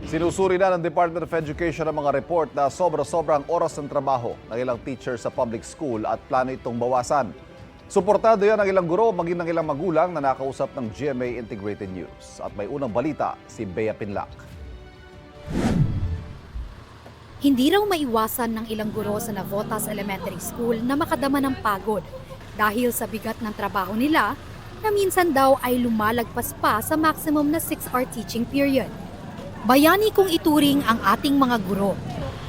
Sinusuri na ng Department of Education ang mga report na sobra-sobrang oras ng trabaho ng ilang teacher sa public school at plano itong bawasan. Suportado yan ng ilang guro, maging ng ilang magulang na nakausap ng GMA Integrated News. At may unang balita, si Bea Pinlac. Hindi raw maiwasan ng ilang guro sa Navotas Elementary School na makadama ng pagod dahil sa bigat ng trabaho nila na minsan daw ay lumalagpas pa sa maximum na 6-hour teaching period. Bayani kung ituring ang ating mga guro.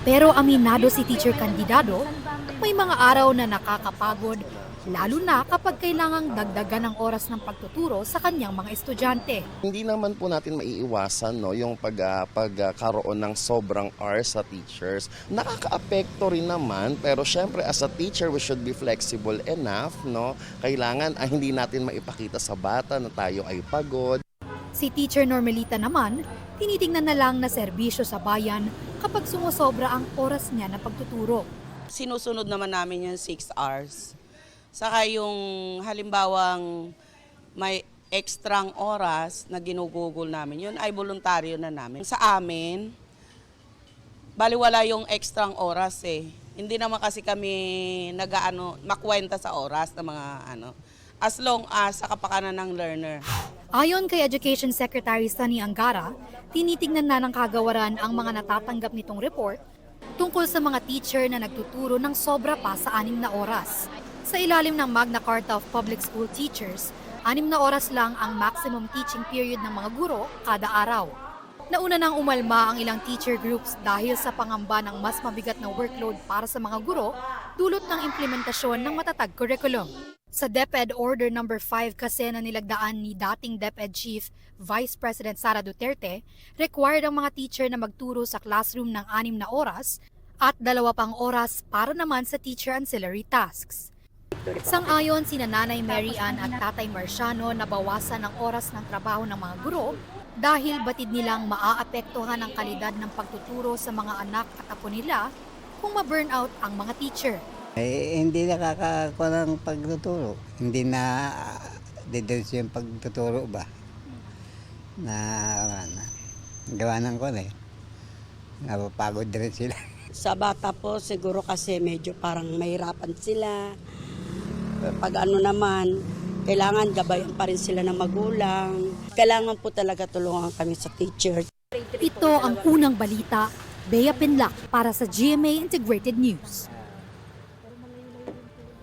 Pero aminado si teacher kandidado, may mga araw na nakakapagod, lalo na kapag kailangang dagdagan ng oras ng pagtuturo sa kanyang mga estudyante. Hindi naman po natin maiiwasan yung pagkaroon ng sobrang hours sa teachers. Nakakaapekto rin naman, pero syempre as a teacher we should be flexible enough. Kailangan hindi natin maipakita sa bata na tayo ay pagod. Si Teacher Normelita naman, tinitingnan na lang na serbisyo sa bayan kapag sumusobra ang oras niya na pagtuturo. Sinusunod naman namin yung 6 hours. Saka yung halimbawang may ekstrang oras na ginugugol namin, yun ay voluntaryo na namin. Sa amin, baliwala yung ekstrang oras eh. Hindi naman kasi kami makwenta sa oras ng mga as long as sa kapakanan ng learner. Ayon kay Education Secretary Sunny Angara, tinitingnan na ng kagawaran ang mga natatanggap nitong report tungkol sa mga teacher na nagtuturo ng sobra pa sa 6 na oras. Sa ilalim ng Magna Carta of Public School Teachers, 6 na oras lang ang maximum teaching period ng mga guro kada araw. Nauna nang umalma ang ilang teacher groups dahil sa pangamba ng mas mabigat na workload para sa mga guro dulot ng implementasyon ng matatag curriculum. Sa DepEd Order No. 5 kasi na nilagdaan ni dating DepEd Chief Vice President Sara Duterte, required ang mga teacher na magturo sa classroom ng 6 na oras at 2 pang oras para naman sa teacher ancillary tasks. Sang-ayon sina Nanay Mary Ann at Tatay Marciano na bawasan ang oras ng trabaho ng mga guro dahil batid nilang maaapektuhan ang kalidad ng pagtuturo sa mga anak at apo nila kung ma-burnout ang mga teacher. Hindi nakakakuha ng pagtuturo. Hindi na didiretso yung pagtuturo ba? Gawa ng ko napapagod din sila. Sa bata po siguro kasi medyo parang mahirapan sila. Pag naman, kailangan gabayan pa rin sila ng magulang. Kailangan po talaga tulungan kami sa teacher. Ito ang unang balita, Bea Pinlac para sa GMA Integrated News.